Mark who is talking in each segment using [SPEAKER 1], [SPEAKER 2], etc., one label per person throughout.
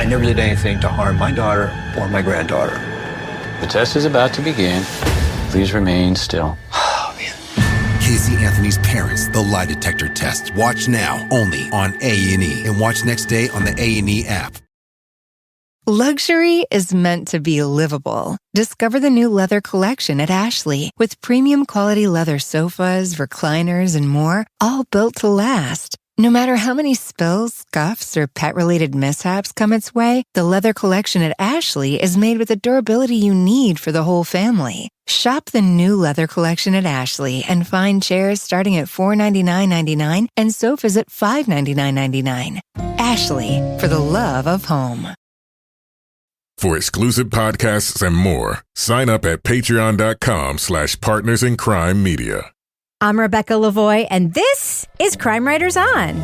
[SPEAKER 1] I never did anything to harm my daughter or my granddaughter.
[SPEAKER 2] The test is about to begin. Please remain still.
[SPEAKER 1] Oh, man.
[SPEAKER 3] Casey Anthony's Parents, the lie detector test. Watch now, only on A&E. And watch next day on the A&E app.
[SPEAKER 4] Luxury is meant to be livable. Discover the new leather collection at Ashley with premium quality leather sofas, recliners, and more, all built to last. No matter how many spills, scuffs, or pet-related mishaps come its way, the leather collection at Ashley is made with the durability you need for the whole family. Shop the new leather collection at Ashley and find chairs starting at $499.99 and sofas at $599.99. Ashley, for the love of home.
[SPEAKER 5] For exclusive podcasts and more, sign up at patreon.com/partnersincrimemedia.
[SPEAKER 6] I'm Rebecca Lavoie, and this is Crime Writers On.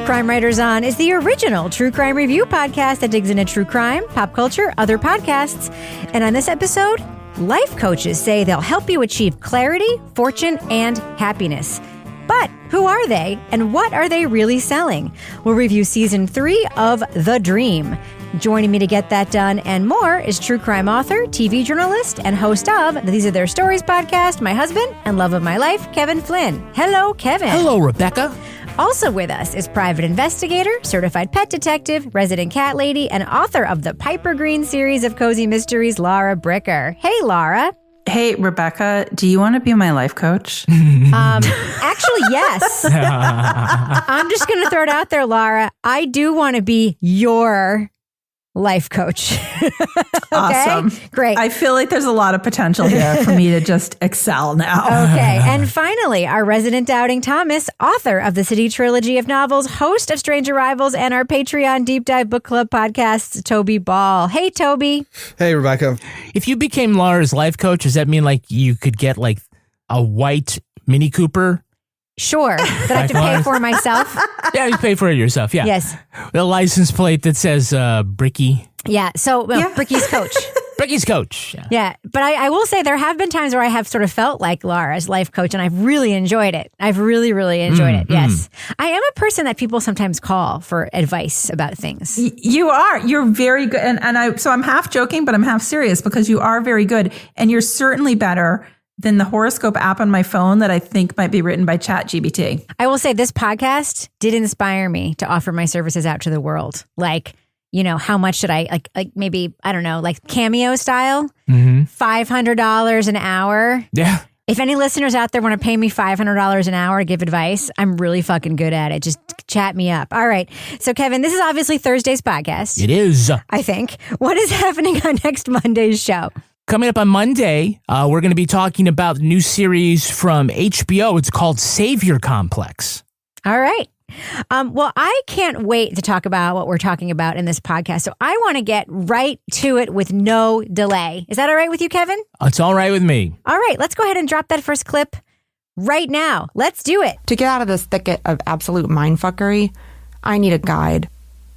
[SPEAKER 6] Crime Writers On is the original true crime review podcast that digs into true crime, pop culture, other podcasts. And on this episode, life coaches say they'll help you achieve clarity, fortune, and happiness. But who are they, and what are they really selling? We'll review Season 3 of The Dream. Joining me to get that done and more is true crime author, TV journalist, and host of These Are Their Stories podcast, my husband and love of my life, Kevin Flynn. Hello, Kevin.
[SPEAKER 7] Hello, Rebecca.
[SPEAKER 6] Also with us is private investigator, certified pet detective, resident cat lady, and author of the Piper Green series of cozy mysteries, Laura Bricker. Hey, Laura.
[SPEAKER 8] Hey, Rebecca, do you want to be my life coach?
[SPEAKER 6] Actually, yes. I'm just going to throw it out there, Laura. I do want to be your life coach. Okay?
[SPEAKER 8] Awesome.
[SPEAKER 6] Great.
[SPEAKER 8] I feel like there's a lot of potential here for me to just excel now.
[SPEAKER 6] Okay. And finally, our resident doubting Thomas, author of the City Trilogy of novels, host of Strange Arrivals, and our Patreon Deep Dive Book Club podcasts, Toby Ball. Hey, Toby.
[SPEAKER 9] Hey, Rebecca.
[SPEAKER 7] If you became Laura's life coach, does that mean like you could get like a white Mini Cooper?
[SPEAKER 6] Sure. That I have to pay for myself?
[SPEAKER 7] Yeah, you pay for it yourself. Yeah.
[SPEAKER 6] Yes.
[SPEAKER 7] The license plate that says Bricky.
[SPEAKER 6] Yeah. So, Bricky's coach.
[SPEAKER 7] Bricky's coach.
[SPEAKER 6] Yeah. But I will say there have been times where I have sort of felt like Laura's life coach, and I've really enjoyed it. I've really, really enjoyed it. Yes. I am a person that people sometimes call for advice about things.
[SPEAKER 8] You are. You're very good. So I'm half joking, but I'm half serious because you are very good. And you're certainly better than the horoscope app on my phone that I think might be written by ChatGPT.
[SPEAKER 6] I will say this podcast did inspire me to offer my services out to the world. Like, you know, how much should I, like maybe, I don't know, like Cameo style, $500 an hour.
[SPEAKER 7] Yeah.
[SPEAKER 6] If any listeners out there want to pay me $500 an hour to give advice, I'm really fucking good at it. Just chat me up. All right. So, Kevin, this is obviously Thursday's podcast.
[SPEAKER 7] It is.
[SPEAKER 6] I think. What is happening on next Monday's show?
[SPEAKER 7] Coming up on Monday, we're going to be talking about the new series from HBO. It's called Savior Complex.
[SPEAKER 6] All right. Well, I can't wait to talk about what we're talking about in this podcast. So I want to get right to it with no delay. Is that all right with you, Kevin?
[SPEAKER 7] It's all right with me.
[SPEAKER 6] All right. Let's go ahead and drop that first clip right now. Let's do it.
[SPEAKER 10] To get out of this thicket of absolute mindfuckery, I need a guide,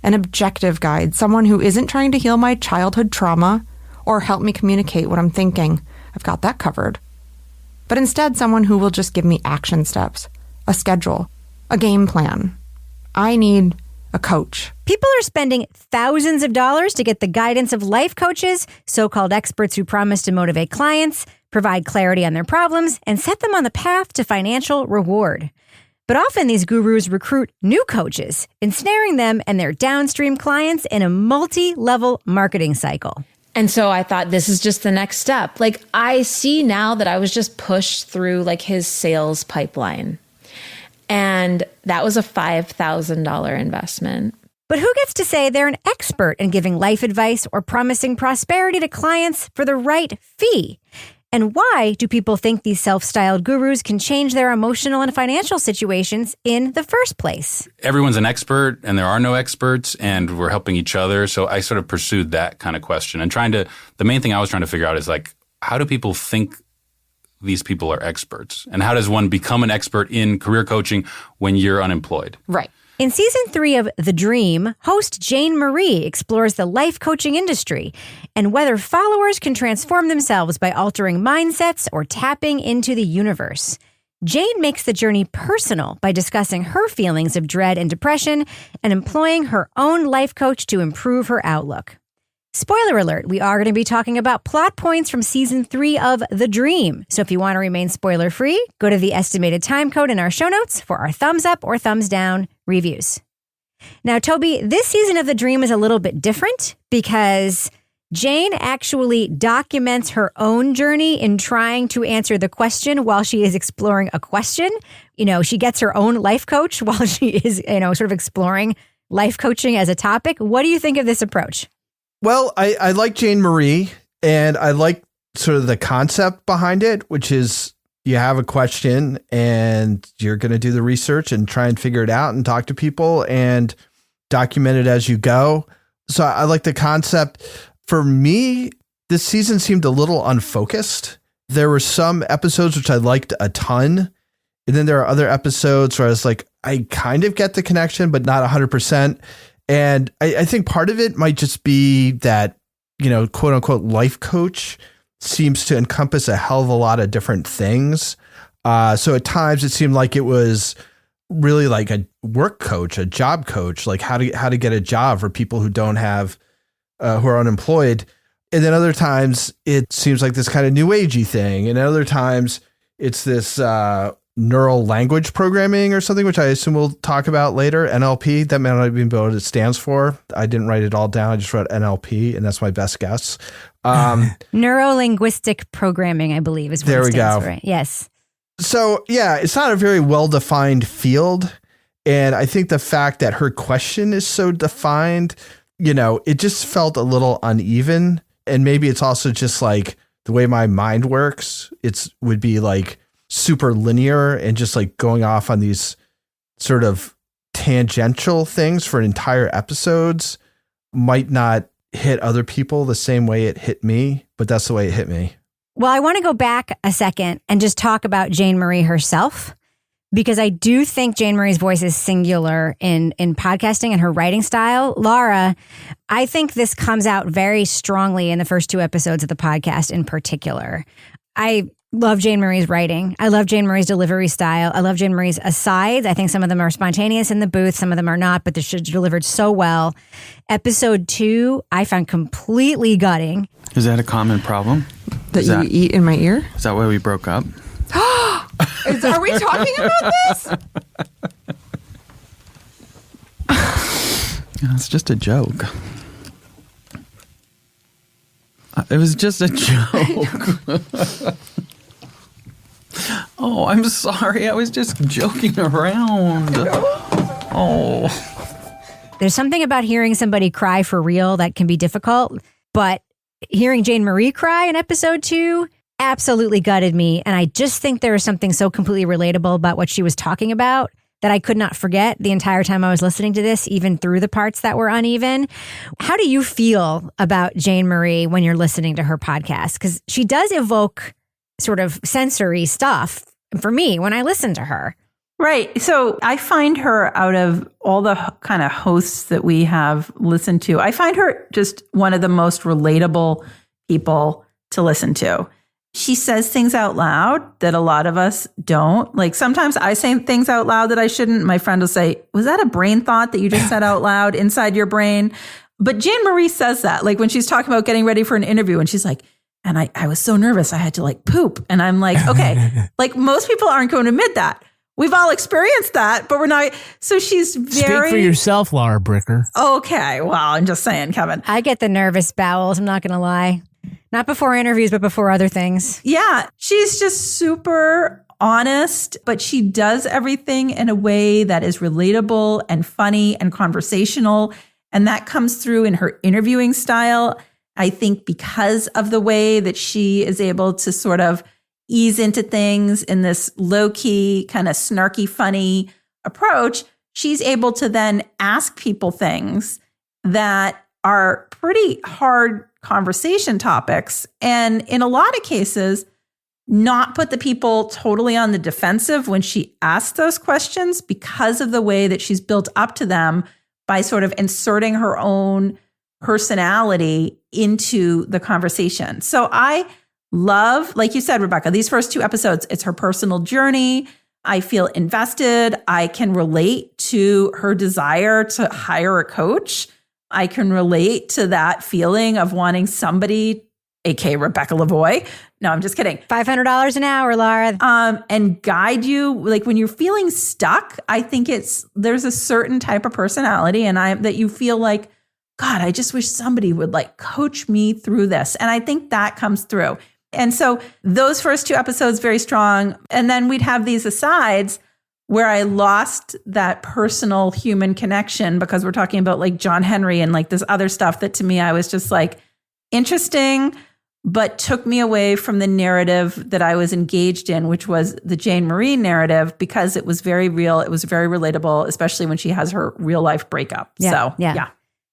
[SPEAKER 10] an objective guide, someone who isn't trying to heal my childhood trauma or help me communicate what I'm thinking. I've got that covered. But instead, someone who will just give me action steps, a schedule, a game plan. I need a coach.
[SPEAKER 6] People are spending thousands of dollars to get the guidance of life coaches, so-called experts who promise to motivate clients, provide clarity on their problems, and set them on the path to financial reward. But often these gurus recruit new coaches, ensnaring them and their downstream clients in a multi-level marketing cycle.
[SPEAKER 11] And so I thought this is just the next step. Like, I see now that I was just pushed through like his sales pipeline. And that was a $5,000 investment.
[SPEAKER 6] But who gets to say they're an expert in giving life advice or promising prosperity to clients for the right fee? And why do people think these self-styled gurus can change their emotional and financial situations in the first place?
[SPEAKER 2] Everyone's an expert and there are no experts and we're helping each other. So I sort of pursued that kind of question and the main thing I was trying to figure out is like, how do people think these people are experts? And how does one become an expert in career coaching when you're unemployed?
[SPEAKER 10] Right.
[SPEAKER 6] In season 3 of The Dream, host Jane Marie explores the life coaching industry and whether followers can transform themselves by altering mindsets or tapping into the universe. Jane makes the journey personal by discussing her feelings of dread and depression and employing her own life coach to improve her outlook. Spoiler alert, we are going to be talking about plot points from season 3 of The Dream. So if you want to remain spoiler-free, go to the estimated time code in our show notes for our thumbs up or thumbs down reviews. Now, Toby, this season of The Dream is a little bit different because Jane actually documents her own journey in trying to answer the question while she is exploring a question. You know, she gets her own life coach while she is, sort of exploring life coaching as a topic. What do you think of this approach?
[SPEAKER 9] Well, I like Jane Marie, and I like sort of the concept behind it, which is you have a question and you're going to do the research and try and figure it out and talk to people and document it as you go. So I like the concept. For me, this season seemed a little unfocused. There were some episodes which I liked a ton. And then there are other episodes where I was like, I kind of get the connection, but not 100%. And I think part of it might just be that, quote unquote, life coach seems to encompass a hell of a lot of different things. So at times it seemed like it was really like a work coach, a job coach, like how to get a job for people who don't have, who are unemployed. And then other times it seems like this kind of new agey thing. And other times it's this, neural language programming or something, which I assume we'll talk about later. NLP, that may not even be what it stands for. I didn't write it all down. I just wrote NLP, and that's my best guess.
[SPEAKER 6] Neuro-linguistic programming, I believe, is what it stands for. Yes.
[SPEAKER 9] So, yeah, it's not a very well-defined field. And I think the fact that her question is so defined, it just felt a little uneven. And maybe it's also just like the way my mind works. Would be like super linear and just like going off on these sort of tangential things for entire episodes might not hit other people the same way it hit me, but that's the way it hit me.
[SPEAKER 6] Well, I want to go back a second and just talk about Jane Marie herself, because I do think Jane Marie's voice is singular in podcasting and her writing style. Laura, I think this comes out very strongly in the first 2 episodes of the podcast in particular. I love Jane Marie's writing. I love Jane Marie's delivery style. I love Jane Marie's asides. I think some of them are spontaneous in the booth. Some of them are not, but they're delivered so well. Episode 2, I found completely gutting.
[SPEAKER 12] Is that a common problem?
[SPEAKER 10] That you eat in my ear?
[SPEAKER 12] Is that why we broke up?
[SPEAKER 10] Are we talking about this?
[SPEAKER 12] It's just a joke. It was just a joke. Oh, I'm sorry. I was just joking around. Oh.
[SPEAKER 6] There's something about hearing somebody cry for real that can be difficult, but hearing Jane Marie cry in episode 2 absolutely gutted me. And I just think there is something so completely relatable about what she was talking about that I could not forget the entire time I was listening to this, even through the parts that were uneven. How do you feel about Jane Marie when you're listening to her podcast? Because she does evoke sort of sensory stuff for me when I listen to her.
[SPEAKER 8] Right. So I find her, out of all the kind of hosts that we have listened to, I find her just one of the most relatable people to listen to. She says things out loud that a lot of us don't. Like sometimes I say things out loud that I shouldn't. My friend will say, was that a brain thought that you just said out loud inside your brain? But Jane Marie says that, like when she's talking about getting ready for an interview and she's like, and I was so nervous, I had to like poop. And I'm like, okay, like most people aren't going to admit that. We've all experienced that, but we're not. So she's very...
[SPEAKER 7] Speak for yourself, Laura Bricker.
[SPEAKER 8] Okay. Well, I'm just saying, Kevin.
[SPEAKER 6] I get the nervous bowels. I'm not going to lie. Not before interviews, but before other things.
[SPEAKER 8] Yeah. She's just super honest, but she does everything in a way that is relatable and funny and conversational. And that comes through in her interviewing style. I think because of the way that she is able to sort of ease into things in this low-key, kind of snarky, funny approach, she's able to then ask people things that are pretty hard conversation topics. And in a lot of cases, not put the people totally on the defensive when she asks those questions because of the way that she's built up to them by sort of inserting her own personality into the conversation. So I love, like you said, Rebecca, these first 2 episodes, it's her personal journey. I feel invested. I can relate to her desire to hire a coach. I can relate to that feeling of wanting somebody, aka Rebecca Lavoie. No, I'm just kidding.
[SPEAKER 6] $500 an hour, Laura.
[SPEAKER 8] And guide you. Like when you're feeling stuck, I think there's a certain type of personality that you feel like, God, I just wish somebody would like coach me through this. And I think that comes through. And so those first 2 episodes, very strong. And then we'd have these asides where I lost that personal human connection because we're talking about like John Henry and like this other stuff that to me, I was just like interesting, but took me away from the narrative that I was engaged in, which was the Jane Marie narrative, because it was very real. It was very relatable, especially when she has her real life breakup. Yeah.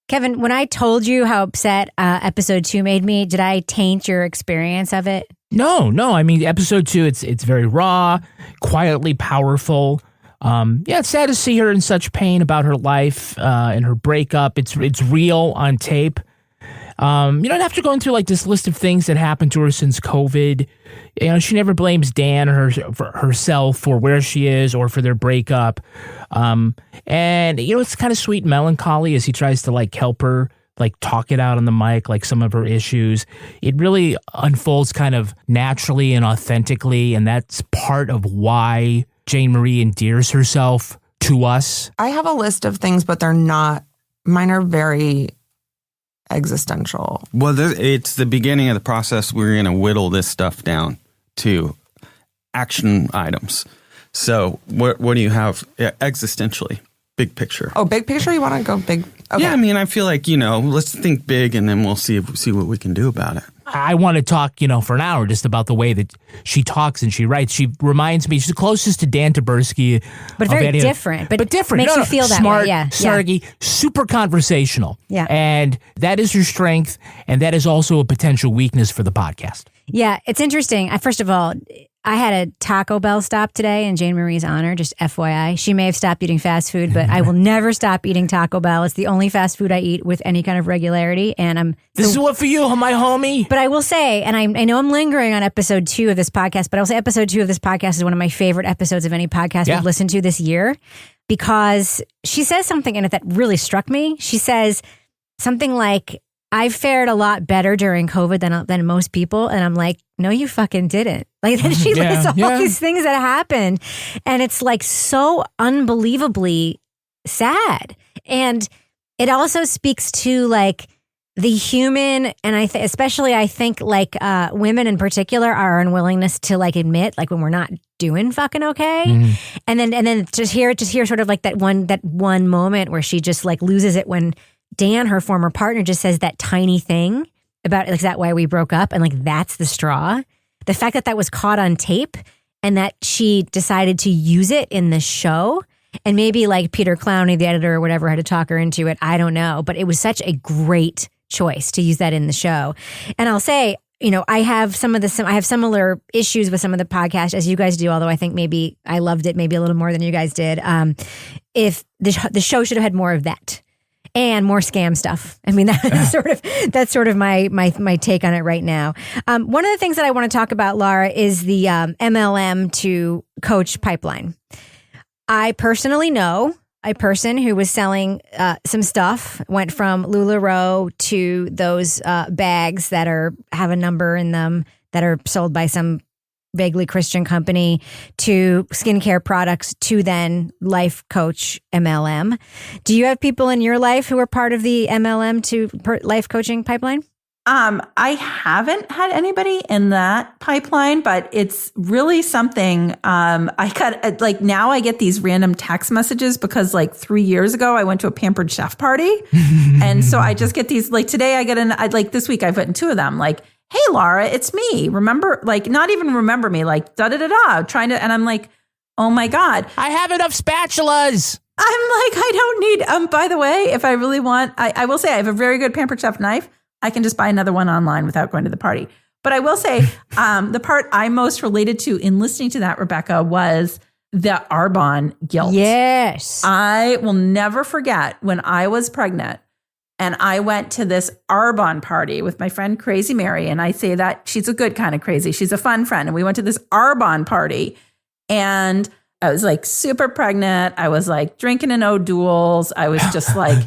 [SPEAKER 6] Kevin, when I told you how upset episode 2 made me, did I taint your experience of it?
[SPEAKER 7] No. I mean, episode 2, it's very raw, quietly powerful. It's sad to see her in such pain about her life and her breakup. It's real on tape. You don't have to go into like this list of things that happened to her since COVID. You know, she never blames Dan or herself for where she is or for their breakup. And you know, it's kind of sweet and melancholy as he tries to like help her, like talk it out on the mic, like some of her issues. It really unfolds kind of naturally and authentically, and that's part of why Jane Marie endears herself to us.
[SPEAKER 10] I have a list of things, but mine are very existential.
[SPEAKER 12] Well, it's the beginning of the process. We're going to whittle this stuff down to action items. So what do you have existentially? Big picture.
[SPEAKER 10] Oh, big picture? You want to go big? Okay.
[SPEAKER 12] Yeah, I mean, I feel like, let's think big and then we'll see what we can do about it.
[SPEAKER 7] I want to talk, for an hour just about the way that she talks and she writes. She reminds me, she's the closest to Dan Taberski.
[SPEAKER 6] But very different. But different.
[SPEAKER 7] Makes
[SPEAKER 6] you feel that
[SPEAKER 7] smart,
[SPEAKER 6] way. Yeah.
[SPEAKER 7] snarky, super conversational.
[SPEAKER 6] Yeah.
[SPEAKER 7] And that is her strength. And that is also a potential weakness for the podcast.
[SPEAKER 6] Yeah, it's interesting. First of all, I had a Taco Bell stop today in Jane Marie's honor, just FYI. She may have stopped eating fast food, but I will never stop eating Taco Bell. It's the only fast food I eat with any kind of regularity. And
[SPEAKER 7] This is what for you, my homie.
[SPEAKER 6] But I will say, and I know I'm lingering on episode 2 of this podcast, but I'll say episode 2 of this podcast is one of my favorite episodes of any podcast I've listened to this year, because she says something in it that really struck me. She says something like, I've fared a lot better during COVID than most people. And I'm like, no, you fucking didn't. Like, then she lists all these things that happened. And it's like so unbelievably sad. And it also speaks to like the human, and especially I think like women in particular, our unwillingness to like admit like when we're not doing fucking okay. Mm-hmm. And then just hear sort of like that one moment where she just like loses it when Dan, her former partner, just says that tiny thing about, like, is that why we broke up? And like, that's the straw. The fact that was caught on tape and that she decided to use it in the show, and maybe like Peter Clowney, the editor or whatever, had to talk her into it. I don't know, but it was such a great choice to use that in the show. And I'll say, I have I have similar issues with some of the podcasts as you guys do, although I think maybe I loved it maybe a little more than you guys did. If the show should have had more of that. And more scam stuff. I mean, that's sort of my take on it right now. One of the things that I want to talk about, Laura, is the MLM to coach pipeline. I personally know a person who was selling some stuff, went from LuLaRoe to those bags that have a number in them that are sold by some vaguely Christian company, to skincare products, to then life coach MLM. Do you have people in your life who are part of the MLM to life coaching pipeline?
[SPEAKER 8] I haven't had anybody in that pipeline, but it's really something. I got now I get these random text messages because like 3 years ago I went to a Pampered Chef party, and so I just get these. Like today I get this week I've gotten 2 of them. Like, hey, Laura, it's me. Remember, like, not even remember me, like, trying to, and I'm like, oh my God.
[SPEAKER 7] I have enough spatulas.
[SPEAKER 8] I'm like, I don't need, by the way, if I really want, I will say I have a very good Pampered Chef knife. I can just buy another one online without going to the party. But I will say the part I most related to in listening to that, Rebecca, was the Arbonne guilt.
[SPEAKER 6] Yes.
[SPEAKER 8] I will never forget when I was pregnant and I went to this Arbonne party with my friend Crazy Mary. And I say that she's a good kind of crazy. She's a fun friend. And we went to this Arbonne party and I was like super pregnant. I was like drinking in O'Doul's. I was just like,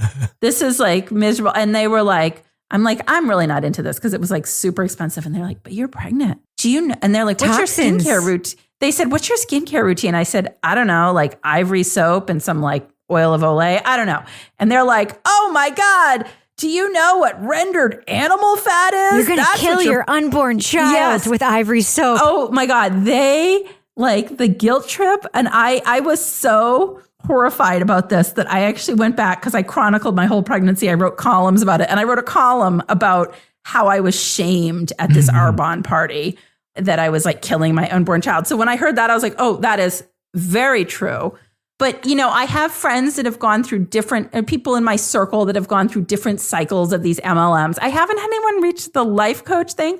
[SPEAKER 8] this is like miserable. And they were like, I'm really not into this because it was like super expensive. And they're like, but you're pregnant. Do you know? And they're like, what's
[SPEAKER 6] Toxins.
[SPEAKER 8] your skincare routine? They said, what's your skincare routine? I said, I don't know, like Ivory soap and some like oil of Olay. I don't know. And they're like, oh my God, do you know what rendered animal fat is?
[SPEAKER 6] You're going to kill your unborn child with Ivory soap.
[SPEAKER 8] Oh my God. They like the guilt trip. And I was so horrified about this that I actually went back because I chronicled my whole pregnancy. I wrote columns about it. And I wrote a column about how I was shamed at this Arbonne party that I was like killing my unborn child. So when I heard that, I was like, oh, that is very true. But, you know, I have friends that have gone through different people in my circle that have gone through different cycles of these MLMs. I haven't had anyone reach the life coach thing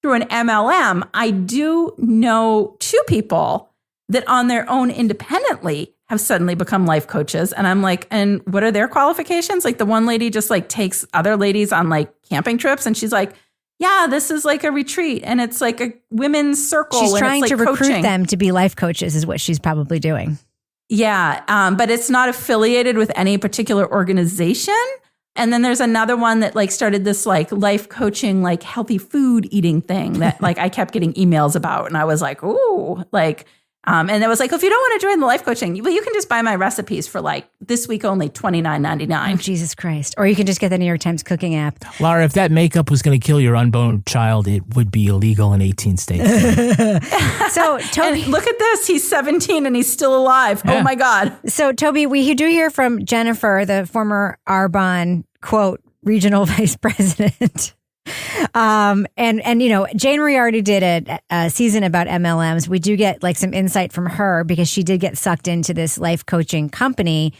[SPEAKER 8] through an MLM. I do know 2 people that on their own independently have suddenly become life coaches. And I'm like, and what are their qualifications? Like the one lady just like takes other ladies on like camping trips. And she's like, yeah, this is like a retreat and it's like a women's circle.
[SPEAKER 6] She's trying
[SPEAKER 8] to
[SPEAKER 6] recruit them to be life coaches is what she's probably doing.
[SPEAKER 8] Yeah. But it's not affiliated with any particular organization. And then there's another one that like started this like life coaching, like healthy food eating thing that like I kept getting emails about. And I was like, ooh, like, and it was like, if you don't want to join the life coaching, you can just buy my recipes for like this week only $29.99.
[SPEAKER 6] Oh, Jesus Christ. Or you can just get the New York Times cooking app.
[SPEAKER 7] Laura, if that makeup was going to kill your unborn child, it would be illegal in 18 states.
[SPEAKER 6] So, Toby,
[SPEAKER 8] look at this. He's 17 and he's still alive. Yeah. Oh my God.
[SPEAKER 6] So, Toby, we do hear from Jennifer, the former Arbonne, quote, regional vice president. And you know, Jane Marie already did a season about MLMs. We do get like some insight from her because she did get sucked into this life coaching company.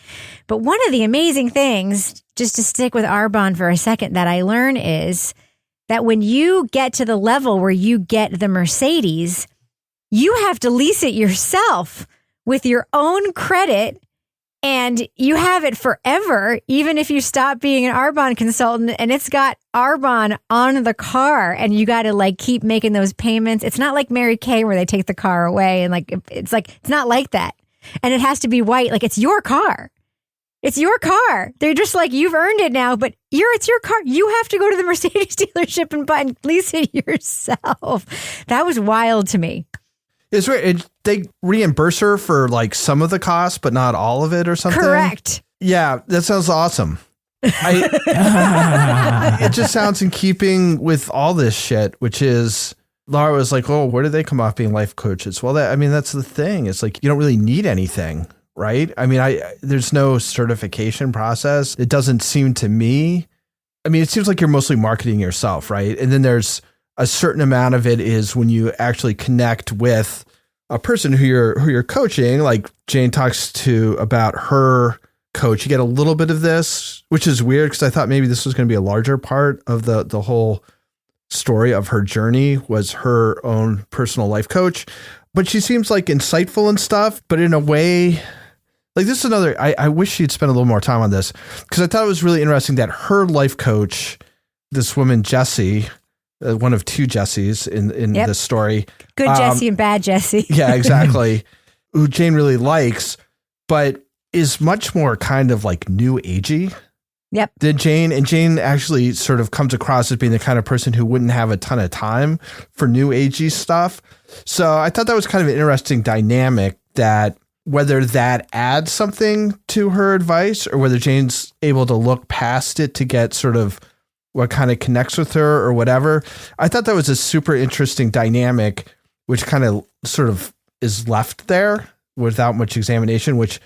[SPEAKER 6] But one of the amazing things, just to stick with Arbonne for a second, that I learn is that when you get to the level where you get the Mercedes, you have to lease it yourself with your own credit. And you have it forever, even if you stop being an Arbonne consultant, and it's got Arbonne on the car, and you got to like keep making those payments. It's not like Mary Kay where they take the car away, and it's not like that. And it has to be white, like it's your car. It's your car. They're just like, you've earned it now, but it's your car. You have to go to the Mercedes dealership and lease it yourself. That was wild to me.
[SPEAKER 9] It's weird. They reimburse her for like some of the cost, but not all of it or something.
[SPEAKER 6] Correct.
[SPEAKER 9] Yeah, that sounds awesome. It just sounds in keeping with all this shit, which is Laura was like, oh, where did they come off being life coaches? Well, that's the thing. It's like, you don't really need anything, right? I mean, there's no certification process. It doesn't seem to me. I mean, it seems like you're mostly marketing yourself, right? And then there's a certain amount of it is when you actually connect with a person who you're coaching, like Jane talks to about her coach. You get a little bit of this, which is weird because I thought maybe this was going to be a larger part of the whole story of her journey was her own personal life coach. But she seems like insightful and stuff, but in a way, like this is another, I wish she'd spend a little more time on this because I thought it was really interesting that her life coach, this woman, Jessie, one of 2 Jessies in this story.
[SPEAKER 6] Good Jessie and bad Jessie.
[SPEAKER 9] Yeah, exactly. Who Jane really likes, but is much more kind of like new agey.
[SPEAKER 6] Yep.
[SPEAKER 9] Than Jane. And Jane actually sort of comes across as being the kind of person who wouldn't have a ton of time for new agey stuff. So I thought that was kind of an interesting dynamic, that whether that adds something to her advice or whether Jane's able to look past it to get sort of what kind of connects with her or whatever. I thought that was a super interesting dynamic, which kind of sort of is left there without much examination, which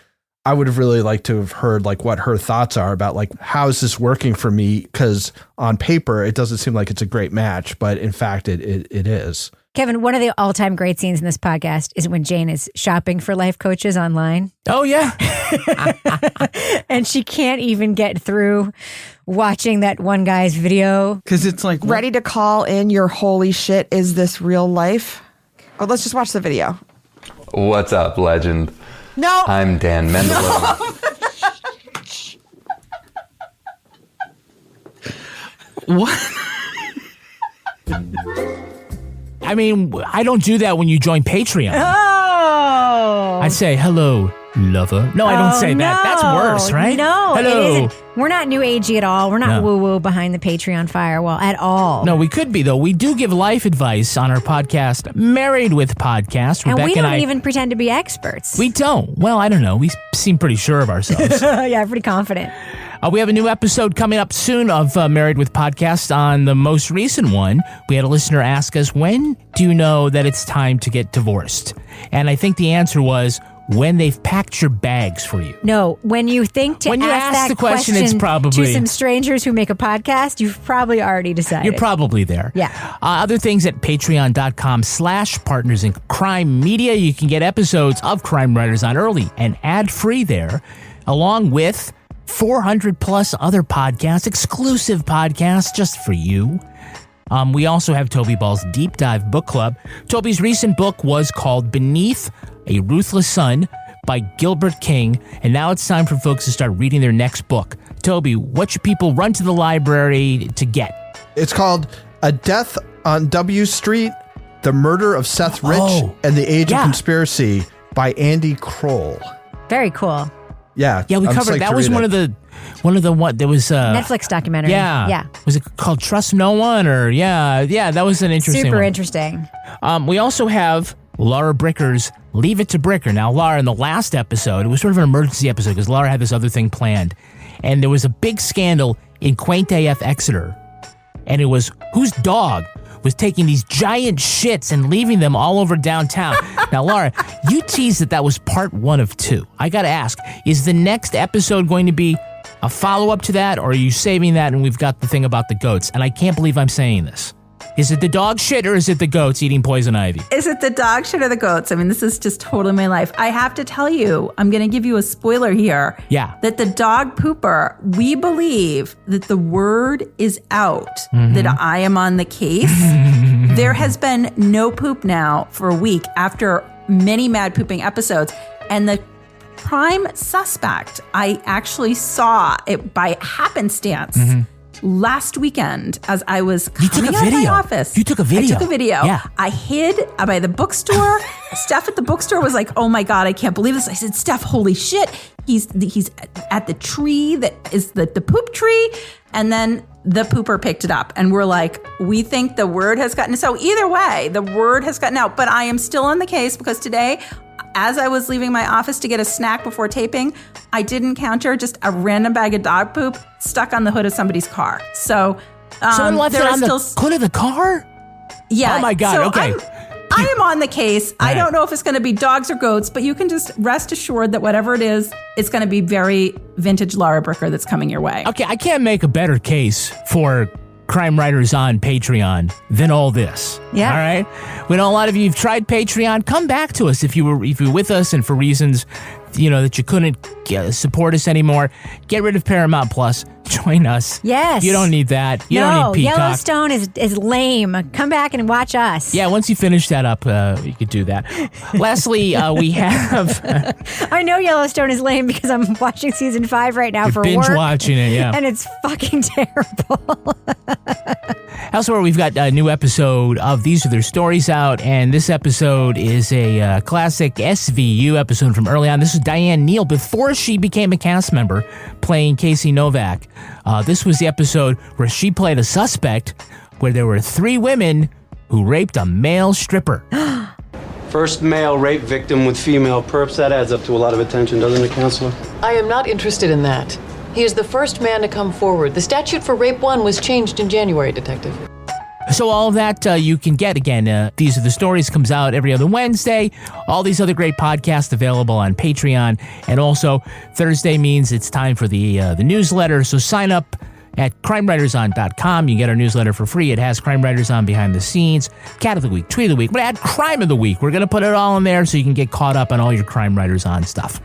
[SPEAKER 9] I would have really liked to have heard like what her thoughts are about like, how is this working for me? Because on paper, it doesn't seem like it's a great match, but in fact, it is.
[SPEAKER 6] Kevin, one of the all-time great scenes in this podcast is when Jane is shopping for life coaches online.
[SPEAKER 7] Oh, yeah.
[SPEAKER 6] And she can't even get through watching that one guy's video.
[SPEAKER 12] Because it's like,
[SPEAKER 10] Ready to call in your holy shit, is this real life? Oh, let's just watch the video.
[SPEAKER 13] What's up, legend?
[SPEAKER 10] No.
[SPEAKER 13] I'm Dan Mendelow.
[SPEAKER 12] what?
[SPEAKER 7] I mean, I don't do that when you join Patreon.
[SPEAKER 6] Oh.
[SPEAKER 7] I say, hello, lover. No, I don't say that. That's worse, right?
[SPEAKER 6] No,
[SPEAKER 7] hello.
[SPEAKER 6] it isn't. We're not new agey at all. We're not woo-woo behind the Patreon firewall at all.
[SPEAKER 7] No, we could be, though. We do give life advice on our podcast, Married with Podcast.
[SPEAKER 6] And
[SPEAKER 7] Rebecca
[SPEAKER 6] we don't
[SPEAKER 7] and I,
[SPEAKER 6] even pretend to be experts.
[SPEAKER 7] We don't. Well, I don't know. We seem pretty sure of ourselves.
[SPEAKER 6] Yeah, pretty confident.
[SPEAKER 7] We have a new episode coming up soon of Married with Podcast. On the most recent one, we had a listener ask us, when do you know that it's time to get divorced? And I think the answer was, when they've packed your bags for you.
[SPEAKER 6] No, when you think to
[SPEAKER 7] when you
[SPEAKER 6] ask that
[SPEAKER 7] the question, it's probably
[SPEAKER 6] to some strangers who make a podcast, you've probably already decided.
[SPEAKER 7] You're probably there.
[SPEAKER 6] Yeah.
[SPEAKER 7] Other things at patreon.com/partners in crime media. You can get episodes of Crime Writers on early and ad-free there, along with 400 plus other podcasts, exclusive podcasts just for you. We also have Toby Ball's Deep Dive Book Club. Toby's recent book was called Beneath a Ruthless Sun by Gilbert King, and now it's time for folks to start reading their next book. Toby, what should people run to the library to get?
[SPEAKER 9] It's called A Death on W Street, The Murder of Seth Rich and the Age of Conspiracy by Andy Kroll.
[SPEAKER 6] Very cool.
[SPEAKER 9] Yeah.
[SPEAKER 7] Yeah, we covered that. Was one of the there was
[SPEAKER 6] Netflix documentary.
[SPEAKER 7] Yeah. Was it called Trust No One or that was an interesting
[SPEAKER 6] Super
[SPEAKER 7] one.
[SPEAKER 6] interesting.
[SPEAKER 7] We also have Laura Bricker's Leave It to Bricker. Now, Laura, in the last episode, it was sort of an emergency episode because Laura had this other thing planned. And there was a big scandal in Quaint AF Exeter. And it was whose dog was taking these giant shits and leaving them all over downtown. Now, Laura, you teased that was part 1 of 2. I got to ask, is the next episode going to be a follow-up to that, or are you saving that and we've got the thing about the goats? And I can't believe I'm saying this. Is it the dog shit or is it the goats eating poison ivy?
[SPEAKER 8] Is it the dog shit or the goats? I mean, this is just totally my life. I have to tell you, I'm going to give you a spoiler here.
[SPEAKER 7] Yeah.
[SPEAKER 8] That the dog pooper, we believe that the word is out, that I am on the case. There has been no poop now for a week after many mad pooping episodes. And the prime suspect, I actually saw it by happenstance. Last weekend, as I was coming out of my office.
[SPEAKER 7] You took a video.
[SPEAKER 8] I took a video.
[SPEAKER 7] Yeah.
[SPEAKER 8] I hid by the bookstore. Steph at the bookstore was like, oh my God, I can't believe this. I said, Steph, holy shit. He's at the tree that is the poop tree. And then the pooper picked it up. And we're like, we think the word has gotten. So either way, the word has gotten out. But I am still on the case because today, as I was leaving my office to get a snack before taping, I did encounter just a random bag of dog poop stuck on the hood of somebody's car. So
[SPEAKER 7] someone left it on the hood of the car?
[SPEAKER 8] Yeah.
[SPEAKER 7] Oh my God.
[SPEAKER 8] So
[SPEAKER 7] okay.
[SPEAKER 8] I am on the case. I don't know if it's going to be dogs or goats, but you can just rest assured that whatever it is, it's going to be very vintage Laura Bricker that's coming your way.
[SPEAKER 7] Okay, I can't make a better case for Crime Writers on Patreon than all this.
[SPEAKER 6] Yeah.
[SPEAKER 7] All right. We know a lot of you have tried Patreon. Come back to us if you were with us and for reasons that you couldn't support us anymore. Get rid of Paramount Plus. Join us.
[SPEAKER 6] Yes.
[SPEAKER 7] You don't need that. You don't need Peacock.
[SPEAKER 6] Yellowstone is lame. Come back and watch us.
[SPEAKER 7] Yeah, once you finish that up, you could do that. Lastly, we have...
[SPEAKER 6] I know Yellowstone is lame because I'm watching season 5 right now for
[SPEAKER 7] binge
[SPEAKER 6] work.
[SPEAKER 7] watching it, yeah.
[SPEAKER 6] And it's fucking terrible.
[SPEAKER 7] Elsewhere, we've got a new episode of These Are Their Stories out, and this episode is a classic SVU episode from early on. This is Diane Neal before she became a cast member playing Casey Novak. This was the episode where she played a suspect where there were 3 women who raped a male stripper.
[SPEAKER 14] First male rape victim with female perps. That adds up to a lot of attention, doesn't it, Counselor?
[SPEAKER 15] I am not interested in that. He is the first man to come forward. The statute for rape 1 was changed in January, Detective.
[SPEAKER 7] So all of that you can get. Again, These Are the Stories comes out every other Wednesday. All these other great podcasts available on Patreon. And also, Thursday means it's time for the newsletter. So sign up at crimewriterson.com. You can get our newsletter for free. It has Crime Writers On behind the scenes, Cat of the Week, Tweet of the Week. We're going to add Crime of the Week. We're going to put it all in there so you can get caught up on all your Crime Writers On stuff.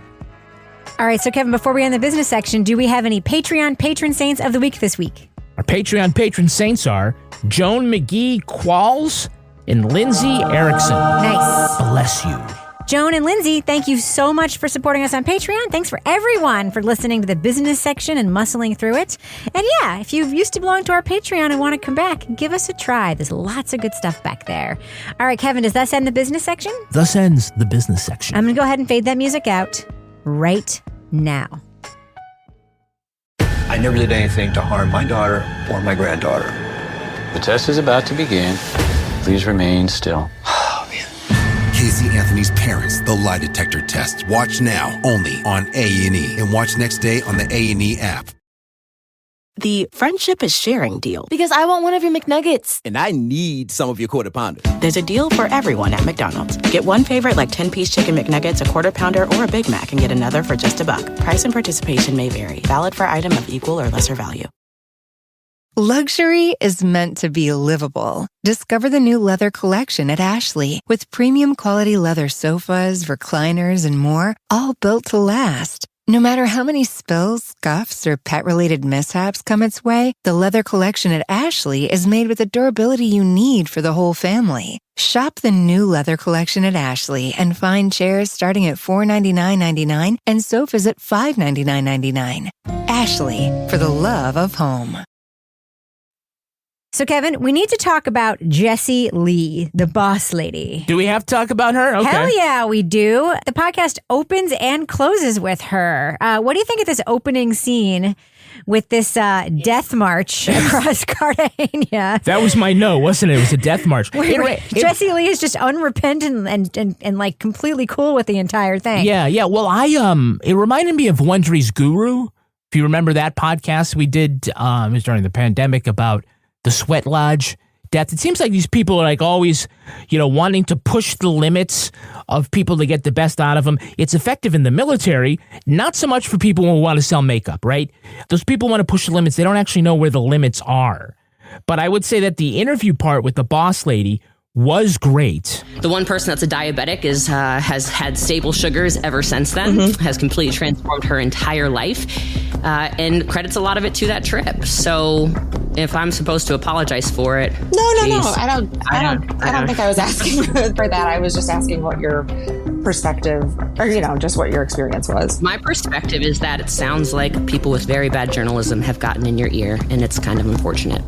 [SPEAKER 6] All right, so Kevin, before we end the business section, do we have any Patreon patron saints of the week this week?
[SPEAKER 7] Our Patreon patron saints are Joan McGee Qualls and Lindsay Erickson.
[SPEAKER 6] Nice.
[SPEAKER 7] Bless you.
[SPEAKER 6] Joan and Lindsay, thank you so much for supporting us on Patreon. Thanks for everyone for listening to the business section and muscling through it. And yeah, if you used to belong to our Patreon and want to come back, give us a try. There's lots of good stuff back there. All right, Kevin, does that end the business section?
[SPEAKER 7] Thus ends the business section.
[SPEAKER 6] I'm going to go ahead and fade that music out right now.
[SPEAKER 1] I never did anything to harm my daughter or my granddaughter.
[SPEAKER 16] The test is about to begin. Please remain still.
[SPEAKER 3] Casey Anthony's Parents, the lie detector test. Watch now, only on A&E. And watch next day on the A&E app.
[SPEAKER 17] The friendship is sharing deal. Because I want one of your McNuggets.
[SPEAKER 18] And I need some of your Quarter Pounder.
[SPEAKER 17] There's a deal for everyone at McDonald's. Get one favorite like 10-piece chicken McNuggets, a Quarter Pounder, or a Big Mac, and get another for just $1. Price and participation may vary. Valid for item of equal or lesser value.
[SPEAKER 4] Luxury is meant to be livable. Discover the new leather collection at Ashley with premium quality leather sofas, recliners, and more, all built to last. No matter how many spills, scuffs, or pet-related mishaps come its way, the leather collection at Ashley is made with the durability you need for the whole family. Shop the new leather collection at Ashley and find chairs starting at $499.99 and sofas at $599.99. Ashley, for the love of home.
[SPEAKER 6] So, Kevin, we need to talk about Jessie Lee, the boss lady.
[SPEAKER 7] Do we have to talk about her? Okay.
[SPEAKER 6] Hell yeah, we do. The podcast opens and closes with her. What do you think of this opening scene with this death march across Cartagena?
[SPEAKER 7] That was my no, wasn't it? It was a death march.
[SPEAKER 6] Jessie Lee is just unrepentant and like completely cool with the entire thing.
[SPEAKER 7] Yeah. Well, it reminded me of Wondery's Guru. If you remember that podcast we did, it was during the pandemic about the sweat lodge death. It seems like these people are like always, wanting to push the limits of people to get the best out of them. It's effective in the military, not so much for people who want to sell makeup, right? Those people want to push the limits. They don't actually know where the limits are. But I would say that the interview part with the boss lady was great.
[SPEAKER 19] The one person that's a diabetic has had stable sugars ever since then, has completely transformed her entire life, and credits a lot of it to that trip. So if I'm supposed to apologize for it,
[SPEAKER 10] no. I don't think I was asking for that. I was just asking what your perspective, or just what your experience was.
[SPEAKER 19] My perspective is that it sounds like people with very bad journalism have gotten in your ear, and it's kind of unfortunate.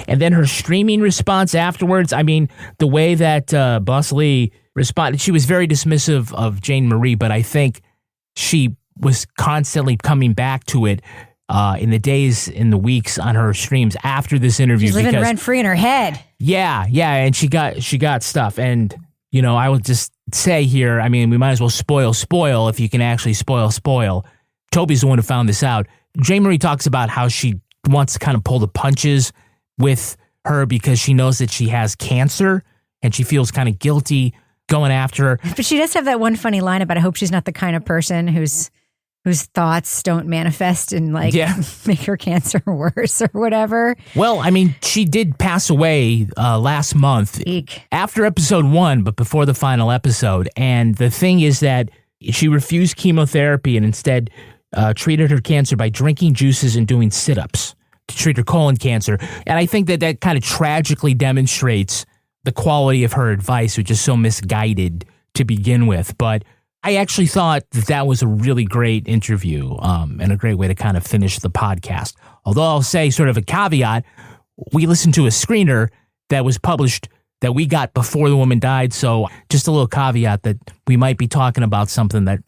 [SPEAKER 7] And then her streaming response afterwards, I mean, the way that Boss Lee responded, she was very dismissive of Jane Marie, but I think she was constantly coming back to it in the days, in the weeks on her streams after this interview.
[SPEAKER 6] She's living rent-free in her head.
[SPEAKER 7] Yeah, and she got stuff. And, I would just say here, I mean, we might as well spoil if you can actually spoil. Toby's the one who found this out. Jane Marie talks about how she wants to kind of pull the punches with her because she knows that she has cancer and she feels kind of guilty going after her.
[SPEAKER 6] But she does have that one funny line about, I hope she's not the kind of person whose thoughts don't manifest and make her cancer worse or whatever.
[SPEAKER 7] Well, I mean, she did pass away last month.
[SPEAKER 6] Eek.
[SPEAKER 7] After episode 1, but before the final episode. And the thing is that she refused chemotherapy and instead treated her cancer by drinking juices and doing sit-ups to treat her colon cancer. And I think that kind of tragically demonstrates the quality of her advice, which is so misguided to begin with. But I actually thought that was a really great interview and a great way to kind of finish the podcast. Although I'll say sort of a caveat, we listened to a screener that was published that we got before the woman died. So just a little caveat that we might be talking about something that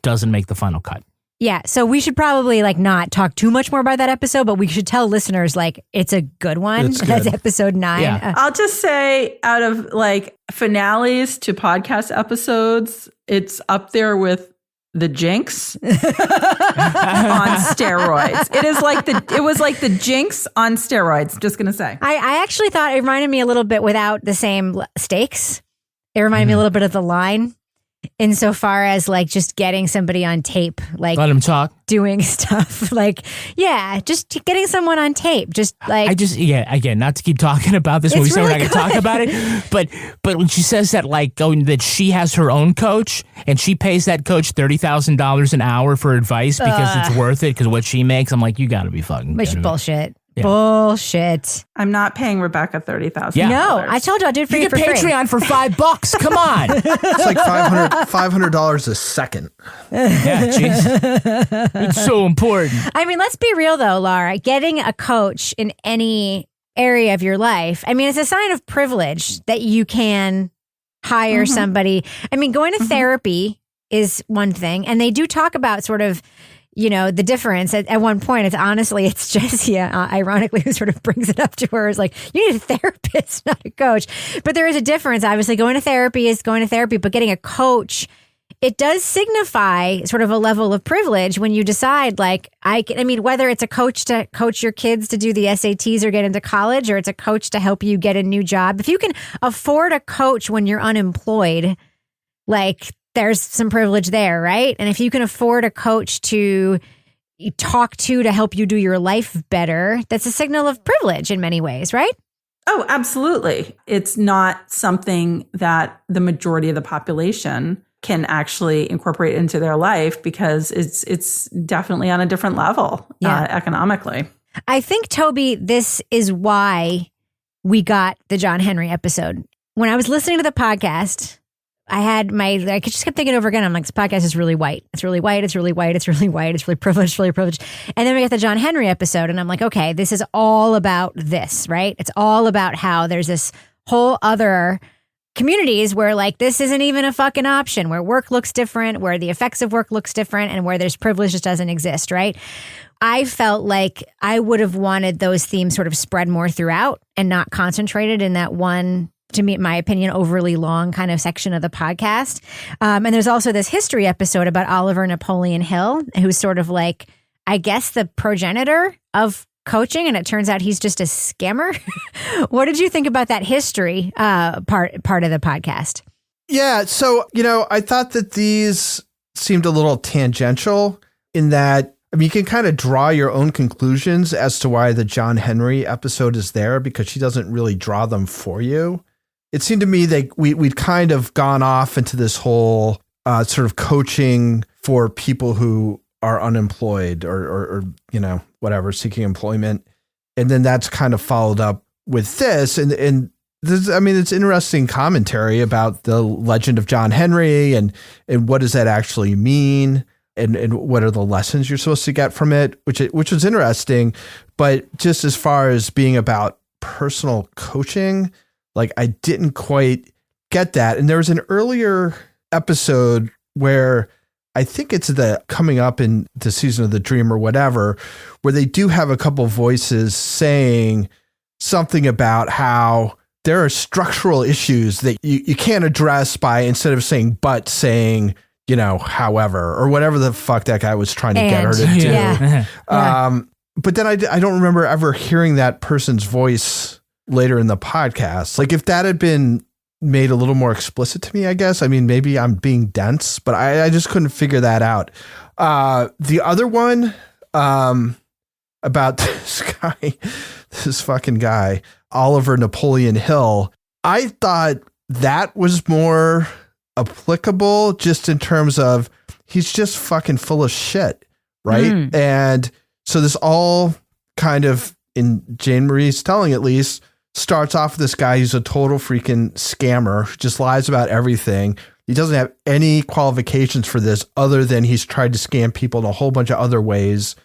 [SPEAKER 7] doesn't make the final cut.
[SPEAKER 6] Yeah, so we should probably not talk too much more about that episode, but we should tell listeners it's a good one.
[SPEAKER 9] It's good.
[SPEAKER 6] That's episode 9.
[SPEAKER 7] Yeah.
[SPEAKER 8] I'll just say, out of finales to podcast episodes, it's up there with The Jinx on steroids. It was like The Jinx on steroids. Just gonna say.
[SPEAKER 6] I actually thought it reminded me a little bit without the same stakes. It reminded me a little bit of The Line. insofar as like just getting somebody on tape, like
[SPEAKER 7] let him talk,
[SPEAKER 6] doing stuff like, yeah, just getting someone on tape. Just like,
[SPEAKER 7] again, not to keep talking about this when we say we're not going to talk about it, but when she says that, like, that she has her own coach and she pays that coach $30,000 an hour for advice because it's worth it because what she makes, I'm like, you got to be fucking kidding me.
[SPEAKER 6] Bullshit. Yeah. Bullshit.
[SPEAKER 8] I'm not paying Rebecca $30,000.
[SPEAKER 6] Yeah. No, I told you I'll do it for you for free.
[SPEAKER 7] Patreon for $5. Come on.
[SPEAKER 9] It's like $500 a second.
[SPEAKER 7] Yeah, jeez. It's so important.
[SPEAKER 6] I mean, let's be real though, Laura. Getting a coach in any area of your life, I mean, it's a sign of privilege that you can hire somebody. I mean, going to therapy is one thing, and they do talk about sort of, you know, the difference at one point. It's Jessie, ironically, who sort of brings it up to her. Is like, you need a therapist, not a coach. But there is a difference. Obviously, going to therapy is going to therapy, but getting a coach, it does signify sort of a level of privilege when you decide, like, I mean, whether it's a coach to coach your kids to do the SATs or get into college, or it's a coach to help you get a new job. If you can afford a coach when you're unemployed, like, there's some privilege there, right? And if you can afford a coach to talk to help you do your life better, that's a signal of privilege in many ways, right?
[SPEAKER 8] Oh, absolutely. It's not something that the majority of the population can actually incorporate into their life because it's definitely on a different level economically. I
[SPEAKER 6] think, Toby, this is why we got the John Henry episode. When I was listening to the podcast, I just kept thinking over again. I'm like, this podcast is really white. It's really white. It's really white. It's really white. It's really privileged, really privileged. And then we get the John Henry episode and I'm like, okay, this is all about this, right? It's all about how there's this whole other communities where like, this isn't even a fucking option, where work looks different, where the effects of work looks different, and where there's privilege just doesn't exist, right? I felt like I would have wanted those themes sort of spread more throughout and not concentrated in that one, to me, in my opinion, overly long kind of section of the podcast. And there's also this history episode about Oliver Napoleon Hill, who's sort of like, I guess, the progenitor of coaching. And it turns out he's just a scammer. What did you think about that history part of the podcast?
[SPEAKER 9] Yeah. So, I thought that these seemed a little tangential in that, I mean, you can kind of draw your own conclusions as to why the John Henry episode is there because she doesn't really draw them for you. It seemed to me that we'd kind of gone off into this whole sort of coaching for people who are unemployed or whatever, seeking employment. And then that's kind of followed up with this. And this, I mean, it's interesting commentary about the legend of John Henry and what does that actually mean? And what are the lessons you're supposed to get from it, which was interesting. But just as far as being about personal coaching, like, I didn't quite get that. And there was an earlier episode where I think it's coming up in the season of the dream or whatever, where they do have a couple voices saying something about how there are structural issues that you can't address by, instead of saying, but saying, however, or whatever the fuck that guy was trying to get her to do. Yeah. But then I don't remember ever hearing that person's voice later in the podcast. Like, if that had been made a little more explicit to me, I guess. I mean, maybe I'm being dense, but I just couldn't figure that out. The other one about this fucking guy, Oliver Napoleon Hill, I thought that was more applicable just in terms of he's just fucking full of shit, right? And so this all kind of, in Jane Marie's telling at least, starts off with this guy who's a total freaking scammer, who just lies about everything. He doesn't have any qualifications for this other than he's tried to scam people in a whole bunch of other ways.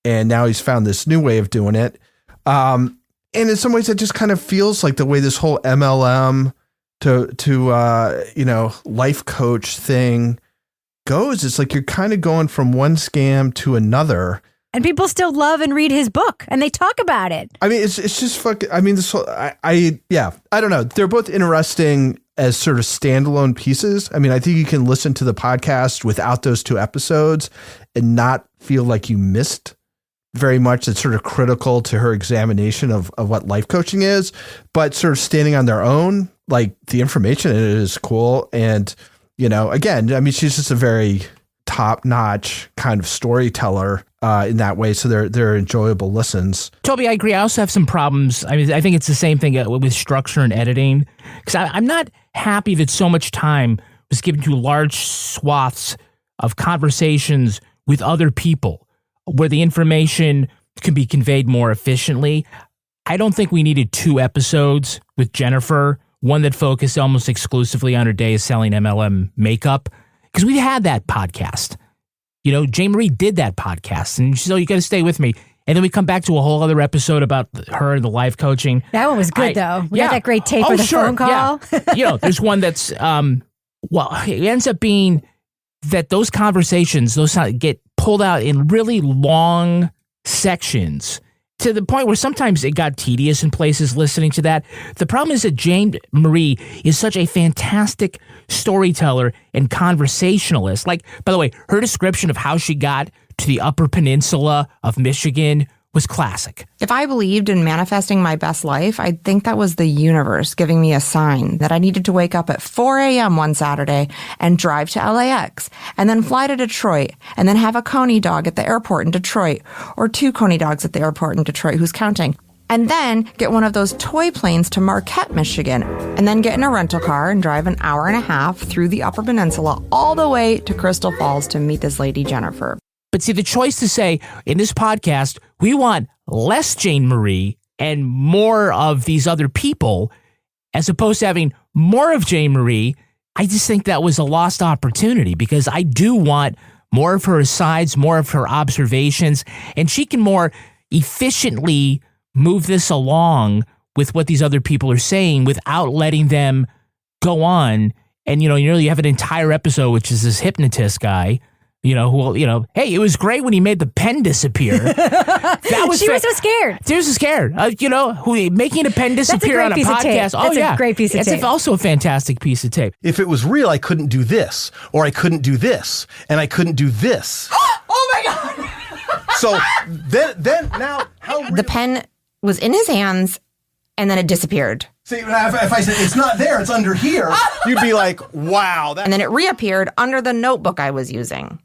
[SPEAKER 9] And now he's found this new way of doing it. And in some ways, it just kind of feels like the way this whole MLM to life coach thing goes. It's like you're kind of going from one scam to another.
[SPEAKER 6] And people still love and read his book, and they talk about it.
[SPEAKER 9] I mean, it's just fucking. I mean, this whole, I don't know. They're both interesting as sort of standalone pieces. I mean, I think you can listen to the podcast without those two episodes and not feel like you missed very much. That's sort of critical to her examination of what life coaching is, but sort of standing on their own, like the information in it is cool. And Again, I mean, she's just a very top-notch kind of storyteller in that way. So they're enjoyable listens.
[SPEAKER 7] Toby, I agree. I also have some problems. I mean, I think it's the same thing with structure and editing, because I'm not happy that so much time was given to large swaths of conversations with other people where the information can be conveyed more efficiently. I don't think we needed 2 episodes with Jennifer, one that focused almost exclusively on her days selling MLM makeup, because we had that podcast. Jane Marie did that podcast, and she's, you got to stay with me. And then we come back to a whole other episode about her and the life coaching.
[SPEAKER 6] That one was good, though. We got that great tape for the phone call.
[SPEAKER 7] Yeah. There's one that's, it ends up being that those conversations, those get pulled out in really long sections to the point where sometimes it got tedious in places listening to that. The problem is that Jane Marie is such a fantastic storyteller and conversationalist. Like, by the way, her description of how she got to the Upper Peninsula of Michigan was classic.
[SPEAKER 10] If I believed in manifesting my best life, I'd think that was the universe giving me a sign that I needed to wake up at 4 a.m. one Saturday and drive to LAX and then fly to Detroit and then have a Coney dog at the airport in Detroit, or 2 Coney dogs at the airport in Detroit, who's counting, and then get one of those toy planes to Marquette, Michigan, and then get in a rental car and drive an hour and a half through the Upper Peninsula all the way to Crystal Falls to meet this lady, Jennifer.
[SPEAKER 7] But see, the choice to say, in this podcast, we want less Jane Marie and more of these other people, as opposed to having more of Jane Marie, I just think that was a lost opportunity, because I do want more of her asides, more of her observations, and she can more efficiently move this along with what these other people are saying without letting them go on. And, you have an entire episode, which is this hypnotist guy, hey, it was great when he made the pen disappear. That was
[SPEAKER 6] she was so scared.
[SPEAKER 7] She was so scared. Making a pen disappear on a podcast.
[SPEAKER 6] That's a great piece of tape.
[SPEAKER 7] It's also a fantastic piece of tape.
[SPEAKER 20] If it was real, I couldn't do this, or I couldn't do this, and I couldn't do this.
[SPEAKER 10] Oh my God!
[SPEAKER 20] So then now, how real?
[SPEAKER 10] The pen was in his hands, and then it disappeared.
[SPEAKER 20] See, if I said it's not there, it's under here, you'd be like, wow.
[SPEAKER 10] And then it reappeared under the notebook I was using.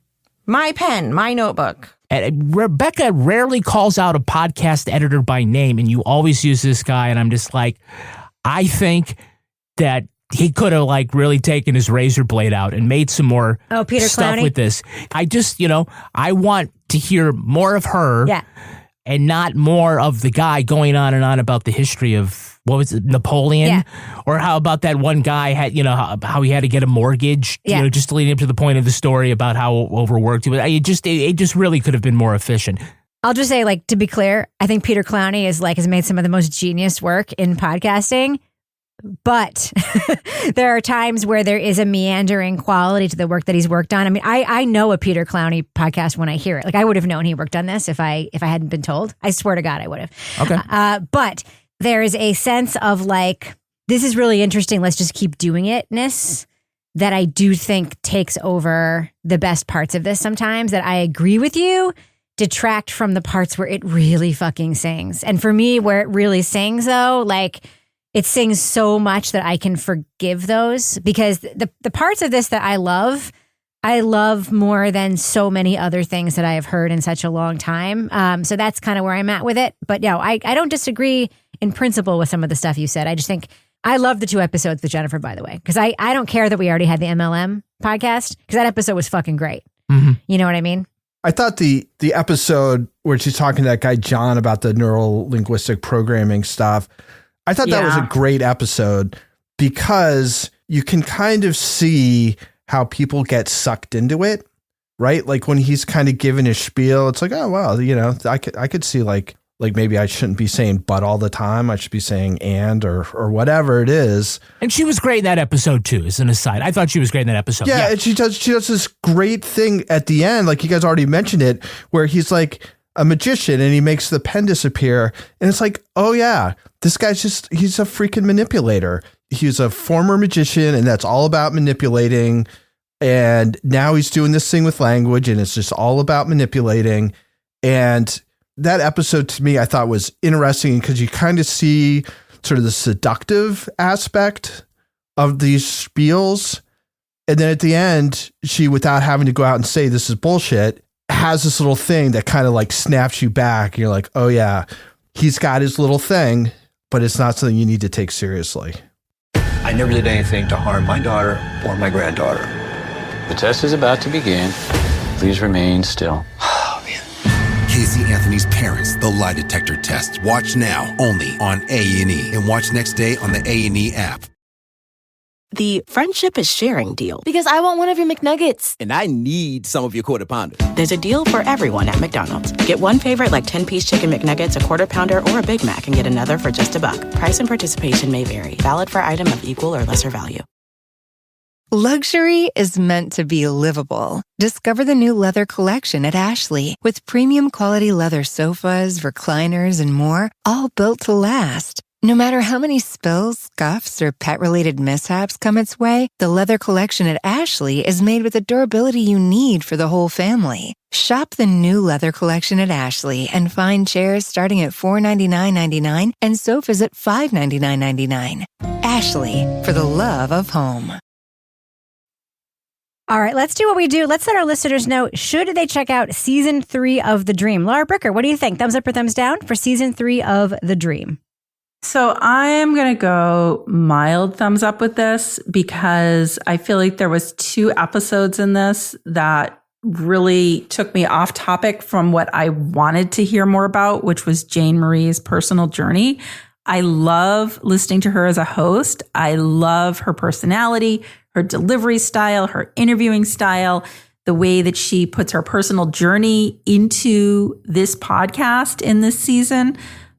[SPEAKER 10] My pen, my notebook.
[SPEAKER 7] And Rebecca rarely calls out a podcast editor by name, and you always use this guy, and I'm just like, I think that he could have really taken his razor blade out and made some more
[SPEAKER 6] Peter
[SPEAKER 7] stuff
[SPEAKER 6] Clowney.
[SPEAKER 7] with this. I just, I want to hear more of her and not more of the guy going on and on about the history of, what was it, Napoleon?
[SPEAKER 6] Yeah.
[SPEAKER 7] Or how about that one guy had, how he had to get a mortgage, just leading up to the point of the story about how overworked he was. It just really could have been more efficient.
[SPEAKER 6] I'll just say, to be clear, I think Peter Clowney has made some of the most genius work in podcasting. But there are times where there is a meandering quality to the work that he's worked on. I mean, I know a Peter Clowney podcast when I hear it. I would have known he worked on this if I hadn't been told. I swear to God, I would have.
[SPEAKER 7] Okay.
[SPEAKER 6] But there is a sense of this is really interesting, let's just keep doing it-ness that I do think takes over the best parts of this sometimes, that I agree with you, detract from the parts where it really fucking sings. And for me, where it really sings, though, it sings so much that I can forgive those, because the parts of this that I love more than so many other things that I have heard in such a long time. So that's kind of where I'm at with it. But no, I don't disagree in principle with some of the stuff you said. I just think I love the 2 episodes with Jennifer, by the way, because I don't care that we already had the MLM podcast, because that episode was fucking great.
[SPEAKER 7] Mm-hmm.
[SPEAKER 6] You know what I mean?
[SPEAKER 9] I thought the episode where she's talking to that guy, John, about the neuro-linguistic programming stuff, I thought that was a great episode, because you can kind of see how people get sucked into it, right? When he's kind of giving his spiel, it's oh, wow, I could see maybe I shouldn't be saying but all the time. I should be saying and or whatever it is.
[SPEAKER 7] And she was great in that episode too, as an aside. I thought she was great in that episode.
[SPEAKER 9] Yeah, and she does this great thing at the end, you guys already mentioned it, where he's a magician and he makes the pen disappear. And it's oh yeah, this guy's he's a freaking manipulator. He's a former magician, and that's all about manipulating. And now he's doing this thing with language, and it's just all about manipulating. And that episode to me, I thought was interesting, because you kind of see sort of the seductive aspect of these spiels, And then at the end, she, without having to go out and say this is bullshit, has this little thing that kind of like snaps you back. You're like, oh yeah, he's got his little thing, but it's not something you need to take seriously.
[SPEAKER 1] I never did anything to harm my daughter or my granddaughter.
[SPEAKER 16] The test is about to begin. Please remain still.
[SPEAKER 3] Casey Anthony's Parents, the lie detector test. Watch now only on A&E, and watch next day on the A&E app.
[SPEAKER 17] The friendship is sharing deal.
[SPEAKER 18] Because I want one of your McNuggets. And I need some of your Quarter Pounder.
[SPEAKER 17] There's a deal for everyone at McDonald's. Get one favorite like 10-piece chicken McNuggets, a Quarter Pounder, or a Big Mac, and get another for just $1. Price and participation may vary. Valid for item of equal or lesser value.
[SPEAKER 4] Luxury is meant to be livable. Discover the new leather collection at Ashley with premium quality leather sofas, recliners, and more, all built to last. No matter how many spills, scuffs, or pet-related mishaps come its way, the leather collection at Ashley is made with the durability you need for the whole family. Shop the new leather collection at Ashley and find chairs starting at $499.99 and sofas at $599.99. Ashley, for the love of home.
[SPEAKER 6] All right, let's do what we do. Let's let our listeners know, should they check out season 3 of The Dream? Laura Bricker, what do you think? Thumbs up or thumbs down for season 3 of The Dream?
[SPEAKER 8] So I am going to go mild thumbs up with this because I feel like there was 2 episodes in this that really took me off topic from what I wanted to hear more about, which was Jane Marie's personal journey. I love listening to her as a host. I love her personality, her delivery style, her interviewing style, the way that she puts her personal journey into this podcast in this season.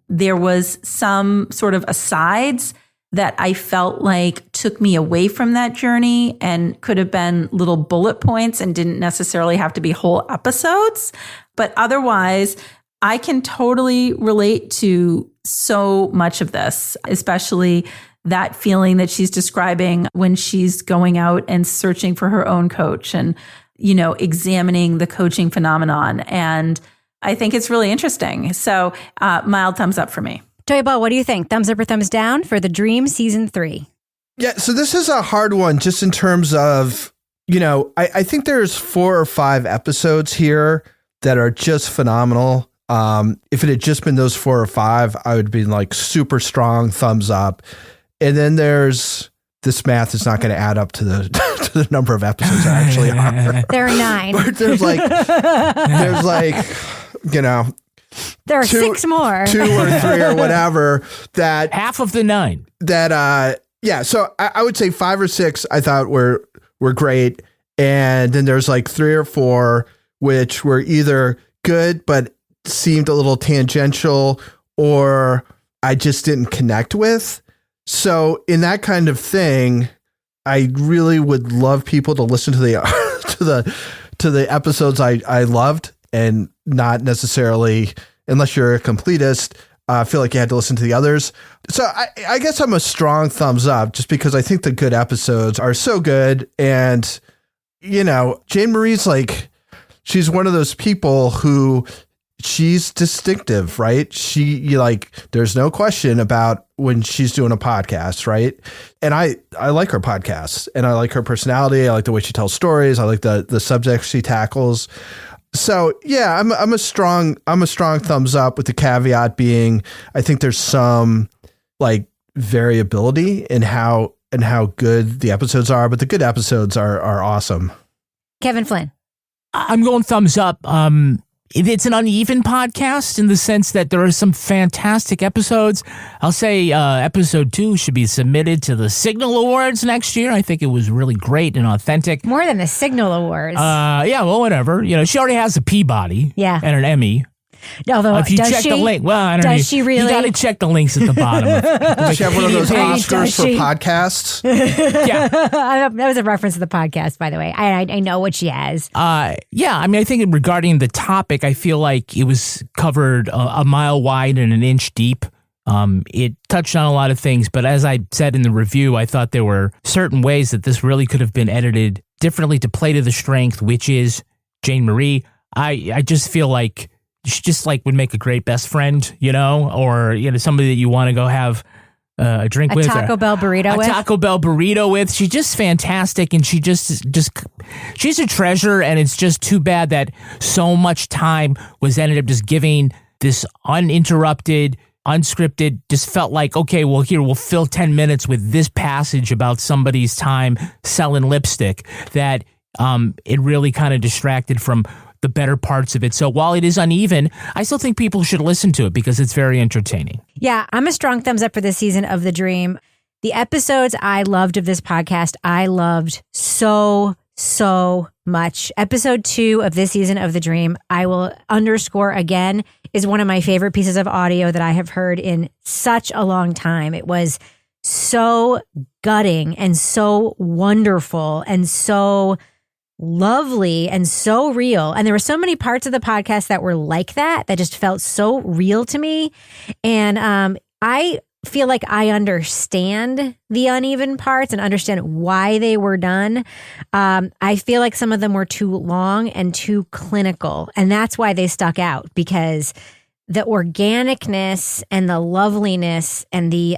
[SPEAKER 8] There was some sort of asides that I felt like took me away from that journey and could have been little bullet points and didn't necessarily have to be whole episodes. But otherwise, I can totally relate to so much of this, especially that feeling that she's describing when she's going out and searching for her own coach and, you know, examining the coaching phenomenon. And I think it's really interesting. So mild thumbs up for me.
[SPEAKER 6] Toy Ball, what do you think? Thumbs up or thumbs down for The Dream season 3?
[SPEAKER 9] Yeah, so this is a hard one just in terms of, you know, I think there's 4 or 5 episodes here that are just phenomenal. If it had just been those 4 or 5, I would be like super strong thumbs up. And then there's, this math is not going to add up to the to the number of episodes there actually are.
[SPEAKER 6] There are 9.
[SPEAKER 9] But there's like, you know,
[SPEAKER 6] there are 6 more.
[SPEAKER 9] 2 or 3 or whatever that
[SPEAKER 7] half of the 9
[SPEAKER 9] that, yeah. So I would say 5 or 6 I thought were great. And then there's like 3 or 4, which were either good, but seemed a little tangential or I just didn't connect with. So in that kind of thing, I really would love people to listen to the to the episodes I loved and not necessarily, unless you're a completist, feel like you had to listen to the others. So I guess I'm a strong thumbs up just because I think the good episodes are so good. And, you know, Jane Marie's like, she's one of those people who she's distinctive, right? She there's no question about when she's doing a podcast, right? And I like her podcasts and I like her personality. I like the way she tells stories. I like the subjects she tackles. So yeah, I'm a strong thumbs up with the caveat being, I think there's some like variability in how good the episodes are, but the good episodes are awesome.
[SPEAKER 6] Kevin Flynn.
[SPEAKER 7] I'm going thumbs up. It's an uneven podcast in the sense that there are some fantastic episodes. I'll say episode 2 should be submitted to the Signal Awards next year. I think it was really great and authentic.
[SPEAKER 6] More than the Signal Awards.
[SPEAKER 7] Yeah, well, whatever. You know, she already has a Peabody and an Emmy.
[SPEAKER 6] Although,
[SPEAKER 7] if you
[SPEAKER 6] does
[SPEAKER 7] check
[SPEAKER 6] she?
[SPEAKER 7] the link, well, I don't know.
[SPEAKER 6] Does she really?
[SPEAKER 7] You got to check the links at the bottom.
[SPEAKER 9] Does she have one of those Oscars for podcasts?
[SPEAKER 6] Yeah. That was a reference to the podcast, by the way. I know what she has.
[SPEAKER 7] Yeah, I mean, I think regarding the topic, I feel like it was covered a mile wide and an inch deep. It touched on a lot of things, but as I said in the review, I thought there were certain ways that this really could have been edited differently to play to the strength, which is Jane Marie. I just feel like she just like would make a great best friend, you know, or, you know, somebody that you want to go have a drink
[SPEAKER 6] A
[SPEAKER 7] with.
[SPEAKER 6] Taco Bell burrito with.
[SPEAKER 7] A Taco Bell burrito with. She's just fantastic, and she's a treasure, and it's just too bad that so much time was ended up just giving this uninterrupted, unscripted, just felt like, okay, well, here, we'll fill 10 minutes with this passage about somebody's time selling lipstick, that it really kind of distracted from the better parts of it. So while it is uneven, I still think people should listen to it because it's very entertaining.
[SPEAKER 6] Yeah, I'm a strong thumbs up for this season of The Dream. The episodes I loved of this podcast, I loved so much. Episode 2 of this season of The Dream, I will underscore again, is one of my favorite pieces of audio that I have heard in such a long time. It was so gutting and so wonderful and so lovely and so real. And there were so many parts of the podcast that were like that just felt so real to me. And I feel like I understand the uneven parts and understand why they were done. I feel like some of them were too long and too clinical. And that's why they stuck out, because the organicness and the loveliness and the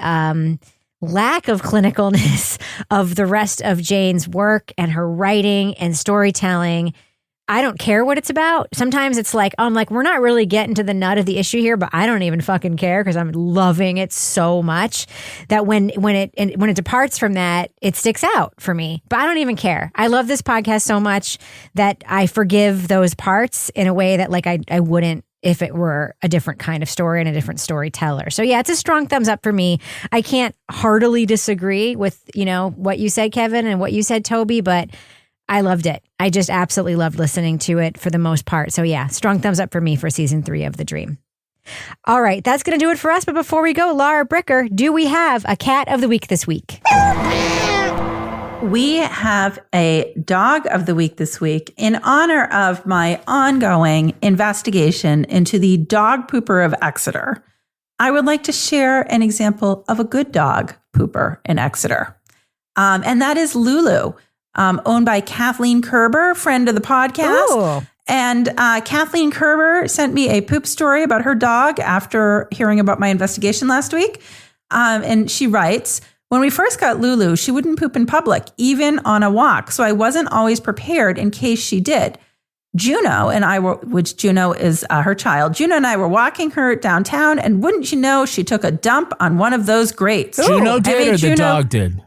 [SPEAKER 6] lack of clinicalness of the rest of Jane's work and her writing and storytelling, I don't care what it's about. Sometimes it's like, I'm like, we're not really getting to the nut of the issue here, but I don't even fucking care because I'm loving it so much that when it departs from that, it sticks out for me. But I don't even care. I love this podcast so much that I forgive those parts in a way that like I wouldn't if it were a different kind of story and a different storyteller. So yeah, it's a strong thumbs up for me. I can't heartily disagree with, what you said, Kevin, and what you said, Toby, but I loved it. I just absolutely loved listening to it for the most part. So yeah, strong thumbs up for me for season 3 of The Dream. All right, that's going to do it for us. But before we go, Laura Bricker, do we have a cat of the week this week?
[SPEAKER 8] We have a dog of the week this week in honor of my ongoing investigation into the dog pooper of Exeter. I would like to share an example of a good dog pooper in Exeter. And that is Lulu, owned by Kathleen Kerber, friend of the podcast. Ooh. And Kathleen Kerber sent me a poop story about her dog after hearing about my investigation last week. And she writes, when we first got Lulu, she wouldn't poop in public, even on a walk. So I wasn't always prepared in case she did. Juno and I were, which Juno is her child, Juno and I were walking her downtown, and wouldn't you know, she took a dump on one of those grates.
[SPEAKER 7] Juno did or the dog did?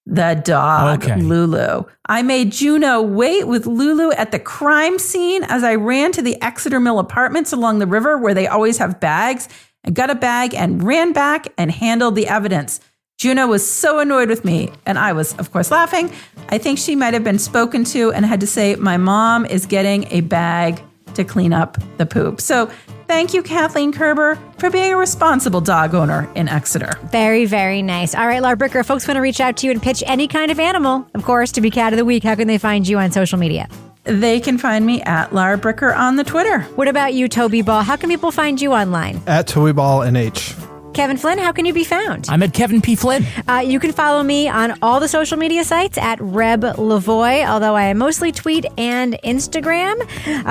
[SPEAKER 8] The dog,
[SPEAKER 7] okay.
[SPEAKER 8] Lulu. I made Juno wait with Lulu at the crime scene as I ran to the Exeter Mill apartments along the river where they always have bags, and got a bag and ran back and handled the evidence. Juno was so annoyed with me, and I was, of course, laughing. I think she might have been spoken to and had to say, my mom is getting a bag to clean up the poop. So thank you, Kathleen Kerber, for being a responsible dog owner in Exeter.
[SPEAKER 6] Very, very nice. All right, Laura Bricker, if folks want to reach out to you and pitch any kind of animal, of course, to be Cat of the Week, how can they find you on social media?
[SPEAKER 8] They can find me at Laura Bricker on the Twitter.
[SPEAKER 6] What about you, Toby Ball? How can people find you online?
[SPEAKER 9] At Toby Ball NH.
[SPEAKER 6] Kevin Flynn, how can you be found?
[SPEAKER 7] I'm at Kevin P. Flynn.
[SPEAKER 6] You can follow me on all the social media sites at Reb Lavoie, although I mostly tweet and Instagram.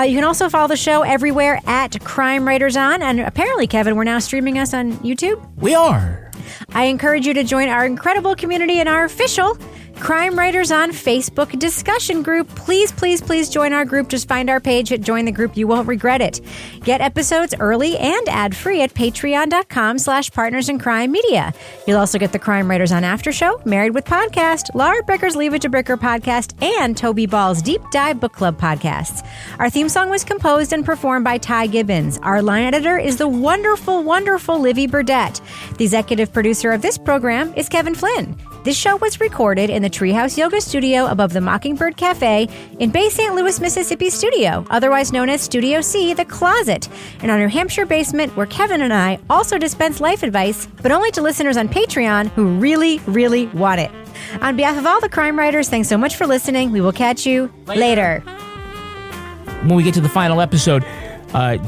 [SPEAKER 6] You can also follow the show everywhere at Crime Writers On. And apparently, Kevin, we're now streaming us on YouTube.
[SPEAKER 7] We are.
[SPEAKER 6] I encourage you to join our incredible community and our official Crime Writers On Facebook discussion group. Please, please, please join our group. Just find our page, hit join the group. You won't regret it. Get episodes early and ad-free at patreon.com/partnersincrimemedia. You'll also get the Crime Writers On After Show, Married with Podcast, Laura Bricker's Leave It to Bricker podcast, and Toby Ball's Deep Dive Book Club podcasts. Our theme song was composed and performed by Ty Gibbons. Our line editor is the wonderful, wonderful Livy Burdett. The executive producer of this program is Kevin Flynn. This show was recorded in the Treehouse Yoga Studio above the Mockingbird Cafe in Bay St. Louis, Mississippi studio, otherwise known as Studio C, The Closet, in our New Hampshire basement where Kevin and I also dispense life advice, but only to listeners on Patreon who really, really want it. On behalf of all the crime writers, thanks so much for listening. We will catch you later.
[SPEAKER 7] When we get to the final episode,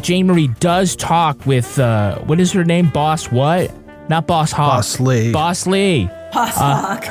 [SPEAKER 7] Jane Marie does talk with, what is her name? Boss what? Not Boss Hawk.
[SPEAKER 9] Boss Lee.
[SPEAKER 7] Boss Lee.
[SPEAKER 8] Boss Hawk.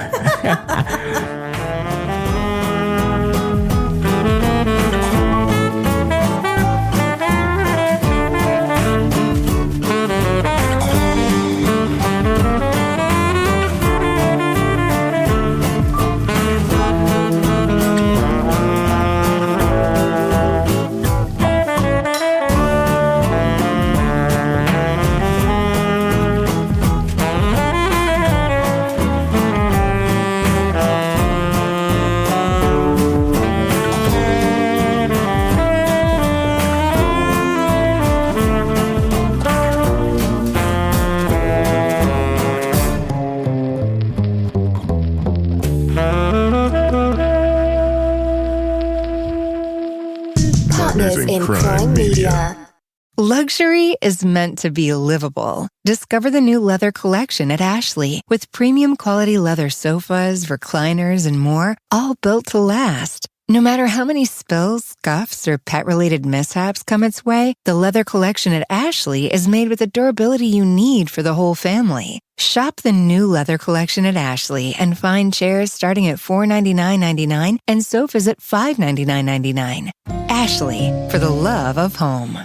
[SPEAKER 5] Partners in Crime Media.
[SPEAKER 4] Luxury is meant to be livable. Discover the new leather collection at Ashley with premium quality leather sofas, recliners, and more, all built to last. No matter how many spills, scuffs, or pet-related mishaps come its way, the leather collection at Ashley is made with the durability you need for the whole family. Shop the new leather collection at Ashley and find chairs starting at $499.99 and sofas at $599.99. Ashley, for the love of home.